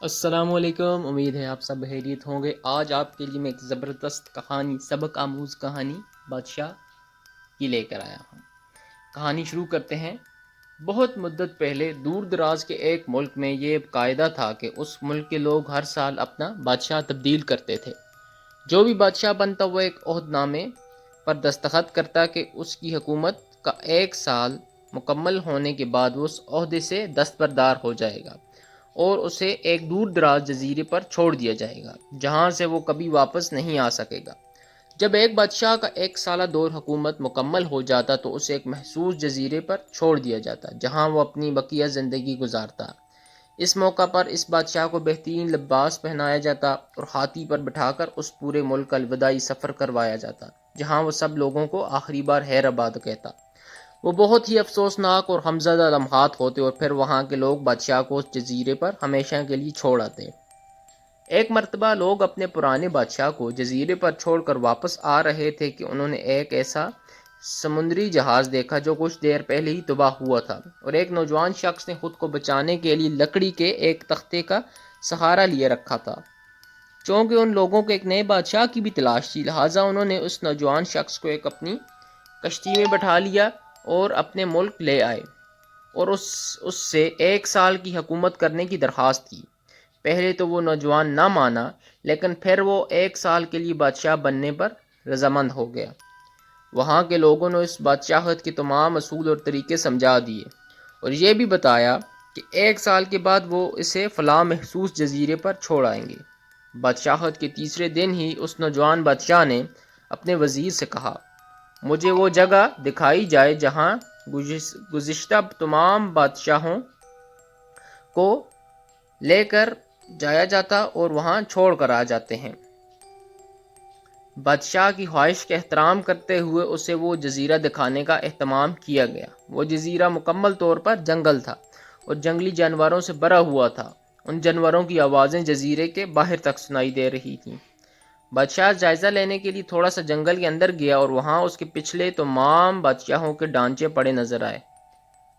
السلام علیکم، امید ہے آپ سب خیریت ہوں گے۔ آج آپ کے لیے میں ایک زبردست کہانی، سبق آموز کہانی بادشاہ کی لے کر آیا ہوں۔ کہانی شروع کرتے ہیں۔ بہت مدت پہلے دور دراز کے ایک ملک میں یہ قاعدہ تھا کہ اس ملک کے لوگ ہر سال اپنا بادشاہ تبدیل کرتے تھے۔ جو بھی بادشاہ بنتا وہ ایک عہد نامے پر دستخط کرتا کہ اس کی حکومت کا 1 سال مکمل ہونے کے بعد وہ اس عہدے سے دستبردار ہو جائے گا اور اسے ایک دور دراز جزیرے پر چھوڑ دیا جائے گا جہاں سے وہ کبھی واپس نہیں آ سکے گا۔ جب ایک بادشاہ کا 1 سالہ دور حکومت مکمل ہو جاتا تو اسے ایک محسوس جزیرے پر چھوڑ دیا جاتا جہاں وہ اپنی بقیہ زندگی گزارتا۔ اس موقع پر اس بادشاہ کو بہترین لباس پہنایا جاتا اور ہاتھی پر بٹھا کر اس پورے ملک کا الوداعی سفر کروایا جاتا جہاں وہ سب لوگوں کو آخری بار خیر آباد کہتا۔ وہ بہت ہی افسوسناک اور غمزدہ لمحات ہوتے اور پھر وہاں کے لوگ بادشاہ کو اس جزیرے پر ہمیشہ کے لیے چھوڑ آتے۔ ایک مرتبہ لوگ اپنے پرانے بادشاہ کو جزیرے پر چھوڑ کر واپس آ رہے تھے کہ انہوں نے ایک ایسا سمندری جہاز دیکھا جو کچھ دیر پہلے ہی تباہ ہوا تھا، اور ایک نوجوان شخص نے خود کو بچانے کے لیے لکڑی کے ایک تختے کا سہارا لیے رکھا تھا۔ چونکہ ان لوگوں کو ایک نئے بادشاہ کی بھی تلاش تھی، لہٰذا انہوں نے اس نوجوان شخص کو ایک اپنی کشتی میں بٹھا لیا اور اپنے ملک لے آئے اور اس سے 1 سال کی حکومت کرنے کی درخواست کی۔ پہلے تو وہ نوجوان نہ مانا، لیکن پھر وہ 1 سال کے لیے بادشاہ بننے پر رضامند ہو گیا۔ وہاں کے لوگوں نے اس بادشاہت کے تمام اصول اور طریقے سمجھا دیے اور یہ بھی بتایا کہ 1 سال کے بعد وہ اسے فلاں محسوس جزیرے پر چھوڑ آئیں گے۔ بادشاہت کے تیسرے دن ہی اس نوجوان بادشاہ نے اپنے وزیر سے کہا، مجھے وہ جگہ دکھائی جائے جہاں گزشتہ تمام بادشاہوں کو لے کر جایا جاتا اور وہاں چھوڑ کر آ جاتے ہیں۔ بادشاہ کی خواہش کا احترام کرتے ہوئے اسے وہ جزیرہ دکھانے کا اہتمام کیا گیا۔ وہ جزیرہ مکمل طور پر جنگل تھا اور جنگلی جانوروں سے بھرا ہوا تھا۔ ان جانوروں کی آوازیں جزیرے کے باہر تک سنائی دے رہی تھیں۔ بادشاہ جائزہ لینے کے لیے تھوڑا سا جنگل کے اندر گیا اور وہاں اس کے پچھلے تمام بادشاہوں کے ڈھانچے پڑے نظر آئے۔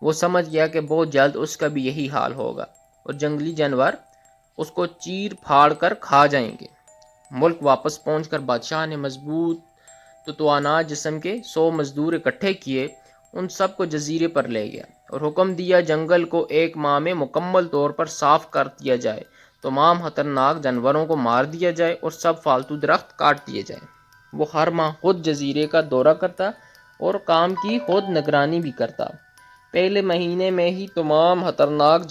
وہ سمجھ گیا کہ بہت جلد اس کا بھی یہی حال ہوگا اور جنگلی جانور اس کو چیر پھاڑ کر کھا جائیں گے۔ ملک واپس پہنچ کر بادشاہ نے مضبوط تو توانا جسم کے 100 مزدور اکٹھے کیے، ان سب کو جزیرے پر لے گیا اور حکم دیا جنگل کو 1 ماہ میں مکمل طور پر صاف کر دیا جائے، تمام خطرناک جانوروں کو مار دیا جائے اور سب فالتو درخت کاٹ دیے جائیں۔ وہ ہر ماہ خود جزیرے کا دورہ کرتا اور کام کی خود نگرانی بھی کرتا۔ پہلے مہینے میں ہی تمام خطرناک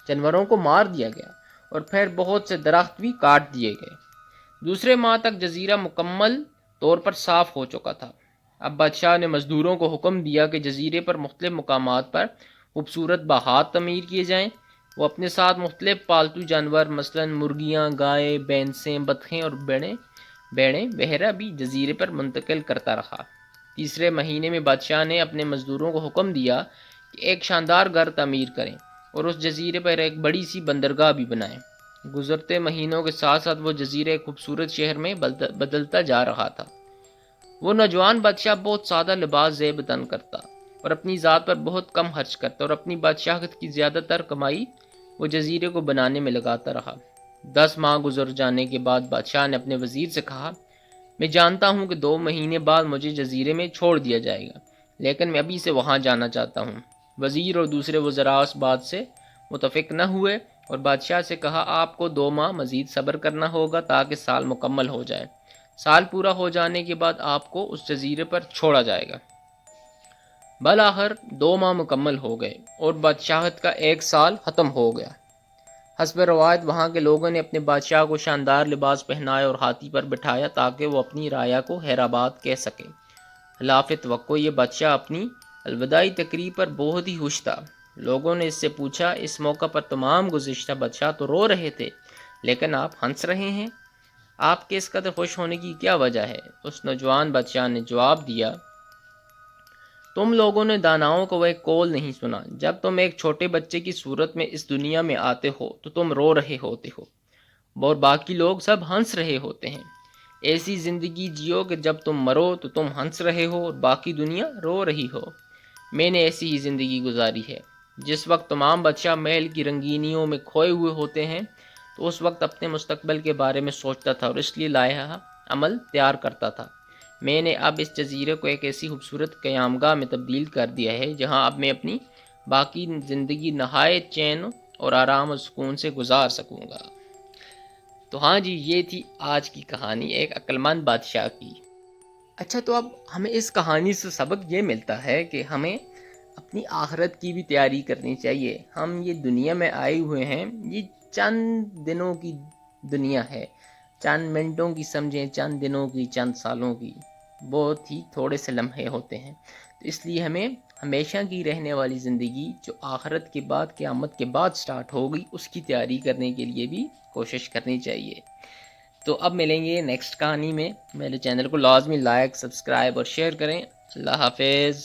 جانوروں کو مار دیا گیا اور پھر بہت سے درخت بھی کاٹ دیے گئے۔ دوسرے ماہ تک جزیرہ مکمل طور پر صاف ہو چکا تھا۔ اب بادشاہ نے مزدوروں کو حکم دیا کہ جزیرے پر مختلف مقامات پر خوبصورت باغات تعمیر کیے جائیں۔ وہ اپنے ساتھ مختلف پالتو جانور مثلاً مرغیاں، گائے، بھینسیں، بطخیں اور بیڑیں وغیرہ بھی جزیرے پر منتقل کرتا رہا۔ تیسرے مہینے میں بادشاہ نے اپنے مزدوروں کو حکم دیا کہ ایک شاندار گھر تعمیر کریں اور اس جزیرے پر ایک بڑی سی بندرگاہ بھی بنائیں۔ گزرتے مہینوں کے ساتھ ساتھ وہ جزیرہ ایک خوبصورت شہر میں بدلتا جا رہا تھا۔ وہ نوجوان بادشاہ بہت سادہ لباس زیب تن کرتا اور اپنی ذات پر بہت کم خرچ کرتا اور اپنی بادشاہت کی زیادہ تر کمائی وہ جزیرے کو بنانے میں لگاتا رہا۔ 10 ماہ گزر جانے کے بعد بادشاہ نے اپنے وزیر سے کہا، میں جانتا ہوں کہ 2 مہینے بعد مجھے جزیرے میں چھوڑ دیا جائے گا، لیکن میں ابھی سے وہاں جانا چاہتا ہوں۔ وزیر اور دوسرے وزراء اس بات سے متفق نہ ہوئے اور بادشاہ سے کہا، آپ کو 2 ماہ مزید صبر کرنا ہوگا تاکہ سال مکمل ہو جائے۔ سال پورا ہو جانے کے بعد آپ کو اس جزیرے پر چھوڑا جائے گا۔ بالآخر 2 ماہ مکمل ہو گئے اور بادشاہت کا 1 سال ختم ہو گیا۔ حسب روایت وہاں کے لوگوں نے اپنے بادشاہ کو شاندار لباس پہنایا اور ہاتھی پر بٹھایا تاکہ وہ اپنی رعایا کو خیر آباد کہہ سکے۔ خلاف توقع یہ بادشاہ اپنی الوداعی تقریب پر بہت ہی خوش تھا۔ لوگوں نے اس سے پوچھا، اس موقع پر تمام گزشتہ بادشاہ تو رو رہے تھے لیکن آپ ہنس رہے ہیں، آپ کے اس قدر خوش ہونے کی کیا وجہ ہے؟ اس نوجوان بادشاہ نے جواب دیا، تم لوگوں نے داناؤں کو وہ ایک قول نہیں سنا، جب تم ایک چھوٹے بچے کی صورت میں اس دنیا میں آتے ہو تو تم رو رہے ہوتے ہو اور باقی لوگ سب ہنس رہے ہوتے ہیں۔ ایسی زندگی جیو کہ جب تم مرو تو تم ہنس رہے ہو اور باقی دنیا رو رہی ہو۔ میں نے ایسی ہی زندگی گزاری ہے۔ جس وقت تمام بادشاہ محل کی رنگینیوں میں کھوئے ہوئے ہوتے ہیں تو اس وقت اپنے مستقبل کے بارے میں سوچتا تھا اور اس لیے لائحہ عمل تیار کرتا تھا۔ میں نے اب اس جزیرے کو ایک ایسی خوبصورت قیامگاہ میں تبدیل کر دیا ہے جہاں اب میں اپنی باقی زندگی نہایت چین اور آرام اور سکون سے گزار سکوں گا۔ تو ہاں جی، یہ تھی آج کی کہانی ایک عقلمند بادشاہ کی۔ اچھا، تو اب ہمیں اس کہانی سے سبق یہ ملتا ہے کہ ہمیں اپنی آخرت کی بھی تیاری کرنی چاہیے۔ ہم یہ دنیا میں آئے ہوئے ہیں، یہ چند دنوں کی دنیا ہے، چند منٹوں کی سمجھیں، چند دنوں کی، چند سالوں کی، بہت ہی تھوڑے سے لمحے ہوتے ہیں۔ تو اس لیے ہمیں ہمیشہ کی رہنے والی زندگی جو آخرت کے بعد، قیامت کے بعد سٹارٹ ہوگی، اس کی تیاری کرنے کے لیے بھی کوشش کرنی چاہیے۔ تو اب ملیں گے نیکسٹ کہانی میں۔ میرے چینل کو لازمی لائک، سبسکرائب اور شیئر کریں۔ اللہ حافظ۔